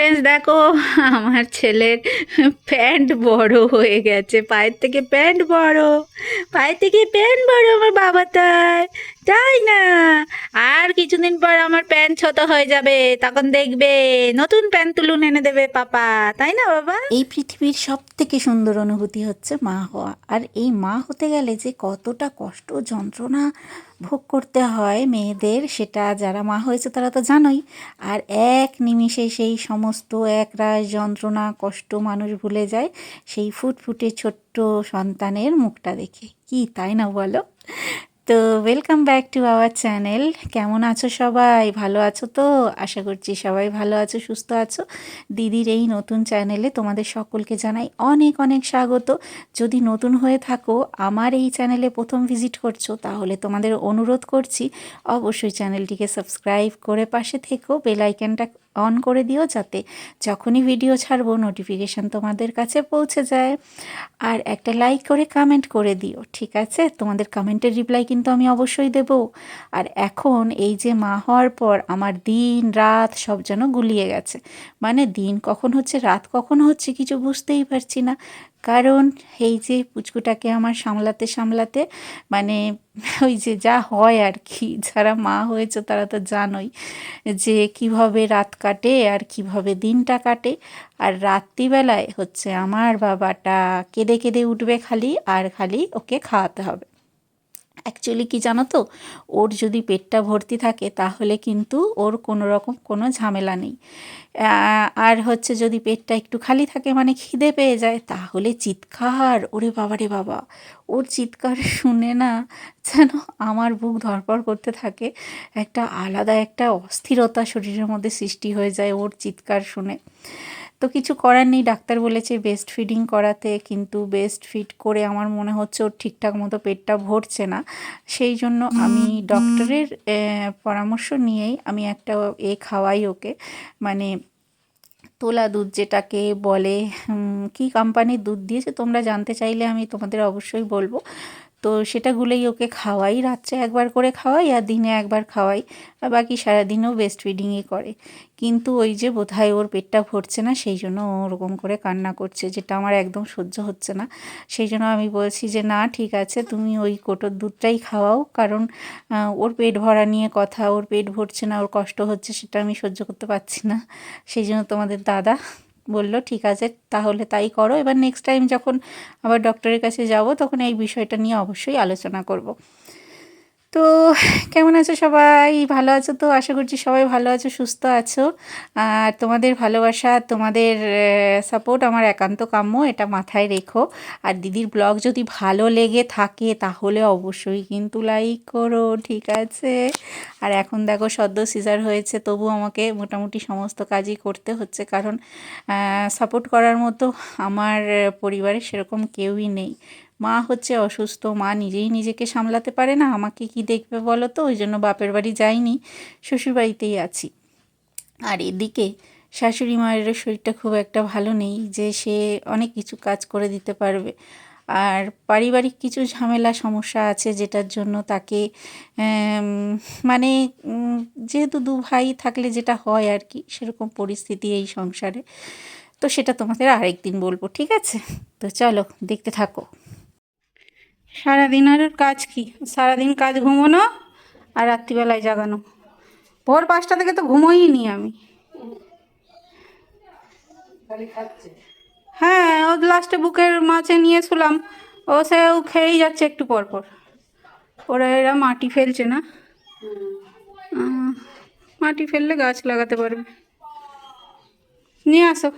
Friends দেখো, আমার ছেলের প্যান্ট বড় হয়ে গেছে। পায়ের থেকে প্যান্ট বড়, পায়ের থেকে প্যান্ট বড় আমার বাবা। তাই না? আর কিছুদিন পর আমার প্যান্ট ছোট হয়ে যাবে, তখন দেখবে নতুন প্যান্ট তুলুন এনে দেবে পাপা। তাই না বাবা? এই পৃথিবীর সব থেকে সুন্দর অনুভূতি হচ্ছে মা হওয়া। আর এই মা হতে গেলে যে কতটা কষ্ট যন্ত্রণা ভোগ করতে হয় মেয়েদের, সেটা যারা মা হয়েছে তারা তো জানোই। আর এক নিমিষে সেই সমস্ত একরাশ যন্ত্রণা কষ্ট মানুষ ভুলে যায় সেই ফুটফুটে ছোট্ট সন্তানের মুখটা দেখে। কি তাই না বলো? তো welcome back to our channel. কেমন আছো সবাই? ভালো আছো তো? আশা করছি সবাই ভালো আছো, সুস্থ আছো। দিদির এই নতুন চ্যানেলে তোমাদের সকলকে জানাই অনেক অনেক স্বাগত। যদি নতুন হয়ে থাকো, আমার এই চ্যানেলে প্রথম ভিজিট করছো, তাহলে তোমাদের অনুরোধ করছি অবশ্যই চ্যানেলটিকে সাবস্ক্রাইব করে পাশে থেকো, বেল আইকনটা অন করে দিও, যাতে যখনই ভিডিও ছাড়বো নোটিফিকেশান তোমাদের কাছে পৌঁছে যায়। আর একটা লাইক করে কমেন্ট করে দিও, ঠিক আছে? তোমাদের কমেন্টের রিপ্লাই কিন্তু আমি অবশ্যই দেব। আর এখন এই যে মা হওয়ার পর আমার দিন রাত সব যেন গুলিয়ে গেছে। মানে দিন কখন হচ্ছে রাত কখন হচ্ছে কিছু বুঝতেই পারছি না। কারণ এই যে পুচকুটাকে আমার সামলাতে সামলাতে মানে ওই যে যা হয় আর কি, যারা মা হয়েছে তারা তো জানোই যে কিভাবে রাত কাটে আর কিভাবে দিনটা কাটে। আর রাত্রিবেলায় হচ্ছে আমার বাবাটা কেঁদে কেঁদে উঠবে খালি, আর খালি ওকে খাওয়াতে হবে। অ্যাকচুয়ালি কি জানো তো, ওর যদি পেটটা ভর্তি থাকে তাহলে কিন্তু ওর কোনো রকম কোনো ঝামেলা নেই। আর হচ্ছে যদি পেটটা একটু খালি থাকে মানে খিদে পেয়ে যায়, তাহলে চিৎকার, ওরে বাবা রে বাবা! ওর চিৎকার শুনে না যেন আমার বুক ধড়ফড় করতে থাকে। একটা আলাদা একটা অস্থিরতা শরীরের মধ্যে সৃষ্টি হয়ে যায় ওর চিৎকার শুনে। তো কিছু করার নেই, ডাক্তার বলেছে বেস্ট ফিডিং করাতে, কিন্তু বেস্ট ফিড করে আমার মনে হচ্ছে ওর ঠিকঠাক মতো পেটটা ভরছে না। সেই জন্য আমি ডক্টরের পরামর্শ নিয়েই আমি একটা খাওয়াই ওকে, মানে তোলা দুধ যেটাকে বলে। কী কোম্পানির দুধ দিয়েছে তোমরা জানতে চাইলে আমি তোমাদের অবশ্যই বলবো। তো সেটা গুলেই ওকে খাওয়াই, রাত্রে একবার করে খাওয়াই আর দিনে একবার খাওয়াই, আর বাকি সারাদিনও ব্রেস্ট ফিডিংই করে। কিন্তু ওই যে বোধহয় ওর পেটটা ভরছে না, সেই জন্য ও ওরকম করে কান্না করছে, যেটা আমার একদম সহ্য হচ্ছে না। সেই জন্য আমি বলছি যে না, ঠিক আছে, তুমি ওই কোটোর দুধটাই খাওয়াও, কারণ ওর পেট ভরা নিয়ে কথা, ওর পেট ভরছে না, ওর কষ্ট হচ্ছে, সেটা আমি সহ্য করতে পারছি না। সেই জন্য তোমাদের দাদা বলল ঠিক আছে তাহলে তাই করো। এবার নেক্সট টাইম যখন আবার ডক্টরের কাছে যাব তখন এই বিষয়টা নিয়ে অবশ্যই আলোচনা করব। তো কেমন আছো সবাই? ভালো আছো তো? আশা করছি সবাই ভালো আছো, সুস্থ আছো। আর তোমাদের ভালোবাসা, তোমাদের সাপোর্ট আমার একান্ত কাম্য, এটা মাথায় রেখো। আর দিদির ব্লগ যদি ভালো লেগে থাকে তাহলে অবশ্যই কিন্তু লাইক করো, ঠিক আছে? আর এখন দেখো সদ্য সিজার হয়েছে, তবু আমাকে মোটামুটি সমস্ত কাজই করতে হচ্ছে, কারণ সাপোর্ট করার মতো আমার পরিবারে সেরকম কেউই নেই। মা হচ্ছে অসুস্থ, মা নিজেই নিজেকে সামলাতে পারে না, আমাকে কি দেখবে বলো তো? ওই জন্য বাপের বাড়ি যাইনি, শ্বশুরবাড়িতেই আছি। আর এদিকে শাশুড়ি মায়েরও শরীরটা খুব একটা ভালো নেই যে সে অনেক কিছু কাজ করে দিতে পারবে। আর পারিবারিক কিছু ঝামেলা সমস্যা আছে, যেটার জন্য তাকে মানে যেহেতু দু ভাই থাকলে যেটা হয় আর কি, সেরকম পরিস্থিতি এই সংসারে। তো সেটা তোমাদের আরেকদিন বলবো, ঠিক আছে? তো চলো দেখতে থাকো। সারাদিন আর কাজ কি? সারাদিন কাজ ঘুমোনো আর রাত্রিবেলায় জাগানো। ভোর 5টা থেকে তো ঘুমোই নি আমি। হ্যাঁ, ও লাস্টে বুকের মাঝে নিয়ে শুলাম, ও সেও খেয়েই যাচ্ছে একটু পর পর। ওরা এরা মাটি ফেলছে না, মাটি ফেললে গাছ লাগাতে পারবে। নিয়ে আসো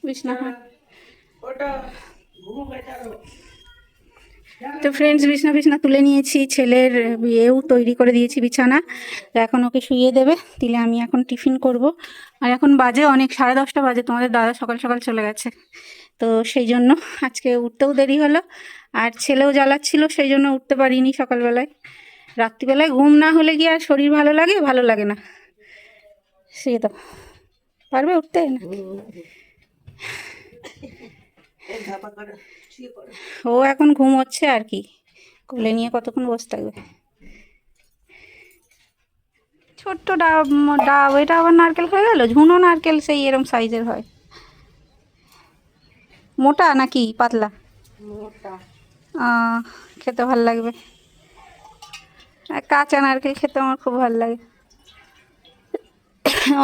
বিছনা। তো ফ্রেন্ডস, বিছনা বিছনা তুলে নিয়েছি, ছেলের বিয়েও তৈরি করে দিয়েছি বিছানা। তো এখন ওকে শুইয়ে দেবে, দিলে আমি এখন টিফিন করব। আর এখন বাজে অনেক, 10:30 বাজে, তোমাদের দাদা সকাল সকাল চলে গেছে। তো সেই জন্য আজকে উঠতেও দেরি হলো, আর ছেলেও জ্বালাচ্ছিল, সেই জন্য উঠতে পারিনি সকালবেলায়। রাত্রিবেলায় ঘুম না হলে কি আর শরীর ভালো লাগে? ভালো লাগে না। সে তো পারবে উঠতে না? ও এখন ঘুমোচ্ছে আর কি, কোলে নিয়ে কতক্ষণ বসে থাকবে। ছোট্ট ডাব, ডাব এটা আবার নারকেল হয়ে গেল। ঝুনো নারকেল সেই এরম সাইজের হয়। মোটা নাকি পাতলা? খেতে ভাল লাগবে। আর কাঁচা নারকেল খেতে আমার খুব ভালো লাগে,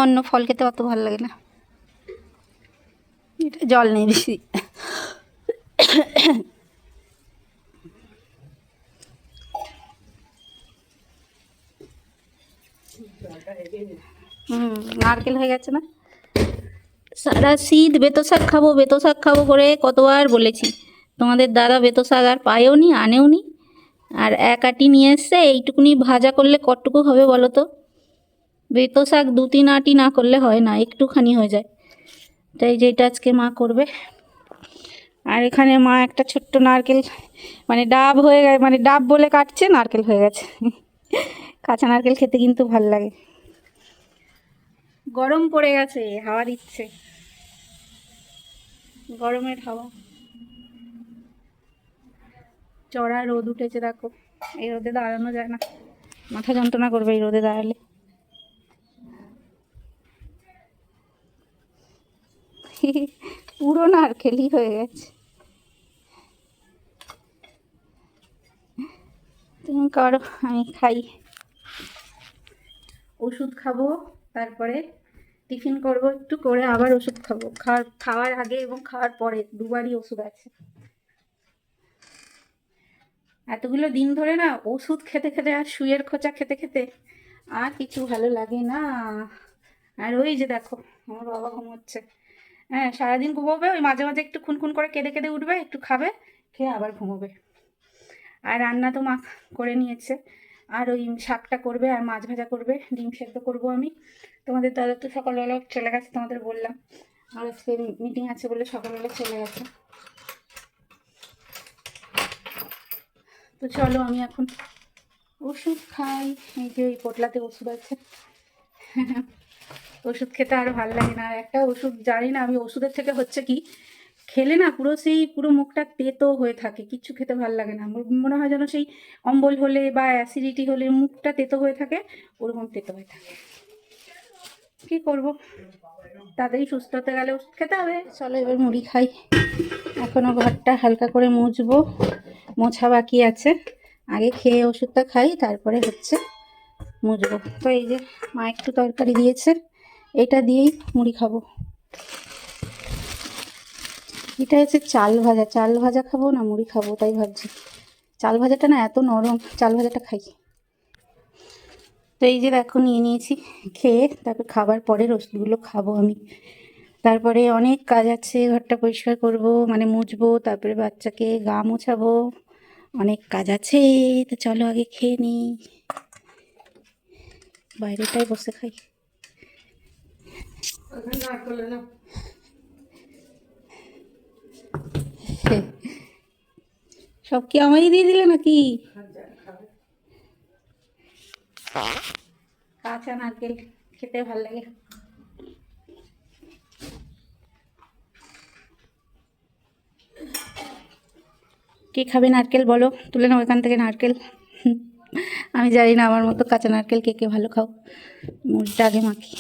অন্য ফল খেতে অত ভালো লাগে না। এটা জল নেই বেশি। নারকেল হয়ে গেছে না? সারা শীত বেতো শাক খাবো বেতো শাক খাবো করে কতবার বলেছি, তোমাদের দাদা বেতো শাক আর পায়েও নি, আনেও নি। আর এক আটি নিয়ে এসছে, এইটুকুনি ভাজা করলে কতটুকু হবে বলো তো? বেতো শাক 2-3 আটি না করলে হয় না, একটুখানি হয়ে যায়। তাই যেটা আজকে মা করবে। আর এখানে মা একটা ছোট্ট নারকেল, মানে ডাব হয়ে গেছে, মানে ডাব বলে কাটছে, নারকেল হয়ে গেছে। কাঁচা নারকেল খেতে কিন্তু ভাল লাগে। গরম পড়ে গেছে, হাওয়া দিচ্ছে, গরমের হাওয়া। চড়া রোদ উঠেছে দেখো, এই রোদে দাঁড়ানো যায় না, মাথা যন্ত্রণা করবে এই রোদে দাঁড়ালে। পুরো নারকেলই হয়ে গেছে। তুমি করো, আমি খাই। ওষুধ খাবো, তারপরে টিফিন করব একটু করে, আবার ওষুধ খাবো। খাওয়ার আগে এবং খাওয়ার পরে দুবারই ওষুধ আছে। এতগুলো দিন ধরে না ওষুধ খেতে খেতে আর শুয়ের খোঁচা খেতে খেতে আর কিছু ভালো লাগে না। আর ওই যে দেখো আমার বাবা ঘুমোচ্ছে। হ্যাঁ, সারাদিন ঘুমোবে, ওই মাঝে মাঝে একটু খুন করে কেঁদে কেঁদে উঠবে, একটু খাবে, খেয়ে আবার ঘুমোবে। আর রান্না তো মা করে নিয়েছে, আর ওই শাকটা করবে, আর মাছ ভাজা করবে, ডিম সেদ্ধ করবো আমি। তোমাদের দাদা তো সকালবেলা চলে গেছে, তোমাদের বললাম। আর আজকে মিটিং আছে বলে সকালবেলা চলে গেছে। তো চলো আমি এখন ওষুধ খাই। এই যে এই পোটলাতে ওষুধ আছে। ওষুধ খেতে আরও ভালো লাগে না। আর একটা ওষুধ জানি না আমি, ওষুধের থেকে হচ্ছে কি, খেলে না পুরো সেই পুরো মুখটা তেতো হয়ে থাকে, কিচ্ছু খেতে ভালো লাগে না। আমার মনে হয় যেন সেই অম্বল হলে বা অ্যাসিডিটি হলে মুখটা তেতো হয়ে থাকে, ওরকম তেতো হয়ে থাকে। কী করবো, তাড়াতাড়ি সুস্থ হতে গেলে ওষুধ খেতে হবে। চলো এবার মুড়ি খাই। এখনও ঘরটা হালকা করে মুছবো, মোছা বাকি আছে। আগে খেয়ে ওষুধটা খাই, তারপরে হচ্ছে মুছবো। তো এই যে মা একটু তরকারি দিয়েছে, এটা দিয়েই মুড়ি খাবো। এটা হচ্ছে চাল ভাজা, চাল ভাজা খাবো না মুড়ি খাবো তাই ভাবছি। চাল ভাজাটা না এত নরম, চাল ভাজাটা খাই। তো এই যে দেখো নিয়ে নিয়েছি, খেয়ে তারপর খাবার পরের ওষুধগুলো খাবো আমি। তারপরে অনেক কাজ আছে, ঘরটা পরিষ্কার করব, মানে মুছবো, তারপরে বাচ্চাকে গা মোছাবো, অনেক কাজ আছে। তো চলো আগে খেয়ে নিই, বাইরেটাই বসে খাই। সব কি আমারই দিয়ে দিলে নাকি? কাঁচা নারকেল খেতে ভালো লাগে। কে খাবে নারকেল বলো, তুলে নাও এখান থেকে নারকেল। আমি জানি না আমার মতো কাঁচা নারকেল কে কে ভালো খাও। মুড়িটা আগে মাখি।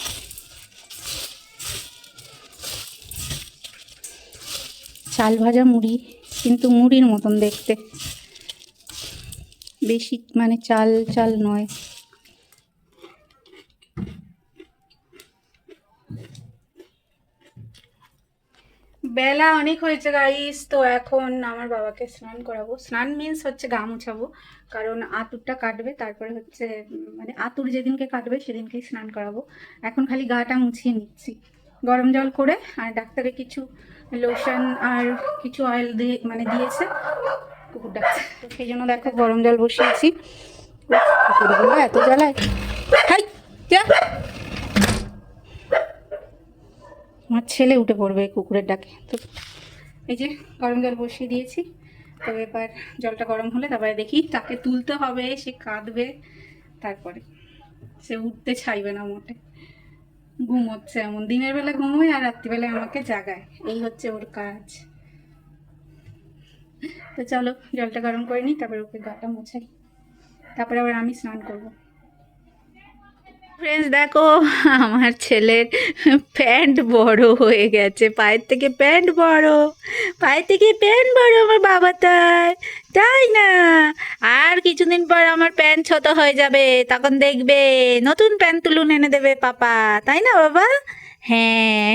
চাল ভাজা মুড়ি, কিন্তু মুড়ির মতন দেখতে, বেশি মানে চাল চাল নয়। বেলা অনেক হয়েছে গাইস, তো এখন আমার বাবাকে স্নান করাবো। স্নান মিন্স হচ্ছে গা মুছাবো, কারণ আঁতুরটা কাটবে, তারপরে হচ্ছে মানে আঁতুর যেদিনকে কাটবে সেদিনকেই স্নান করাবো। এখন খালি গাটা মুছিয়ে নিচ্ছি গরম জল করে। আর ডাক্তারে কিছু লোশন আর কিছু অয়েল দিয়ে মানে দিয়েছে। কুকুর ডাকছে, তো সেই জন্য দেখো গরম জল বসিয়েছি। কুকুরগুলো এত জ্বালায়। হাই যা, আমার ছেলে উঠে পড়বে কুকুরের ডাকে। তো এই যে গরম জল বসিয়ে দিয়েছি। তো এবার জলটা গরম হলে তারপরে দেখি, তাকে তুলতে হবে, সে কাঁদবে, তারপরে সে উঠতে চাইবে না মোটে, ঘুমোচ্ছে এমন। দিনের বেলা ঘুমোয় আর রাত্রিবেলায় আমাকে জাগায়, এই হচ্ছে ওর কাজ। তো চলো জলটা গরম করে নিই, তারপরে ওকে গাটা মোছাই, তারপরে আবার আমি স্নান করবো। ফ্রেন্ডস দেখো, আমার ছেলের প্যান্ট বড় হয়ে গেছে, পায়ের থেকে প্যান্ট বড়, পায়ের থেকে প্যান্ট বড় আমার বাবা, তাই তাই না? আর কিছুদিন পর আমার প্যান্ট ছোট হয়ে যাবে, তখন দেখবে নতুন প্যান্ট তুলুন এনে দেবে পাপা, তাই না বাবা? হ্যাঁ।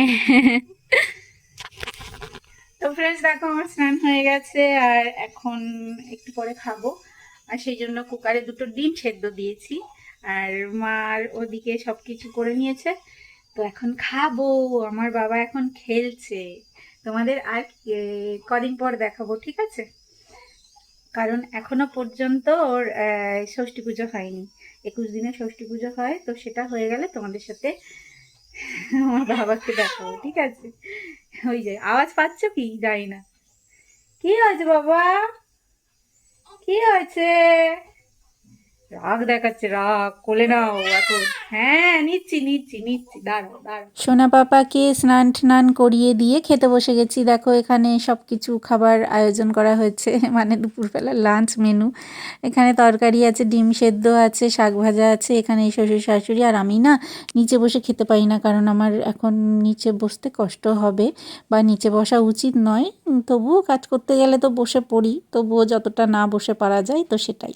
তো ফ্রেন্ডস দেখো, আমার স্নান হয়ে গেছে আর এখন একটু পরে খাবো। আর সেই জন্য কুকারে 2টো ডিম সেদ্ধ দিয়েছি, আর মার ওদিকে সব কিছু করে নিয়েছে। তো এখন খাবো, আমার বাবা এখন খেলছে। তোমাদের আর কদিন পর দেখাবো, ঠিক আছে? কারণ এখনো পর্যন্ত ওর ষষ্ঠী পুজো হয়নি। 21 দিনে ষষ্ঠী পুজো হয়, তো সেটা হয়ে গেলে তোমাদের সাথে আমার বাবাকে দেখাবো, ঠিক আছে? ওই যে আওয়াজ পাচ্ছ কি জানি না, কি হয়েছে বাবা, কি হয়েছে? রাগ দেখাচ্ছে, রাগ, কোলে নাও এখন। হ্যাঁ, নিচ্ছি নিচ্ছি নিচ্ছি, দাঁড়াও দাঁড়াও। সোনা পাপাকে স্নান টান করিয়ে দিয়ে খেতে বসে গেছি। দেখো এখানে সব কিছু খাবার আয়োজন করা হয়েছে, মানে দুপুরবেলা লাঞ্চ মেনু। এখানে তরকারি আছে, ডিম সেদ্ধ আছে, শাক ভাজা আছে। এখানে এই শ্বশুর শাশুড়ি আর আমি না নিচে বসে খেতে পারি না, কারণ আমার এখন নিচে বসতে কষ্ট হবে বা নিচে বসা উচিত নয়। তবুও কাজ করতে গেলে তো বসে পড়ি, তবুও যতটা না বসে পারা যায় তো সেটাই।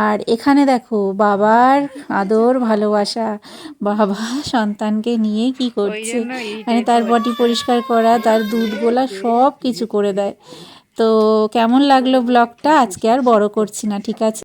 আর এখানে দেখো বাবার আদর ভালোবাসা, বাবা সন্তানকে নিয়ে কি করছে, মানে তার বডি পরিষ্কার করা, তার দুধ গোলা সব কিছু করে দেয়। তো কেমন লাগলো ব্লগটা? আজকে আর বড় করছি না, ঠিক আছে?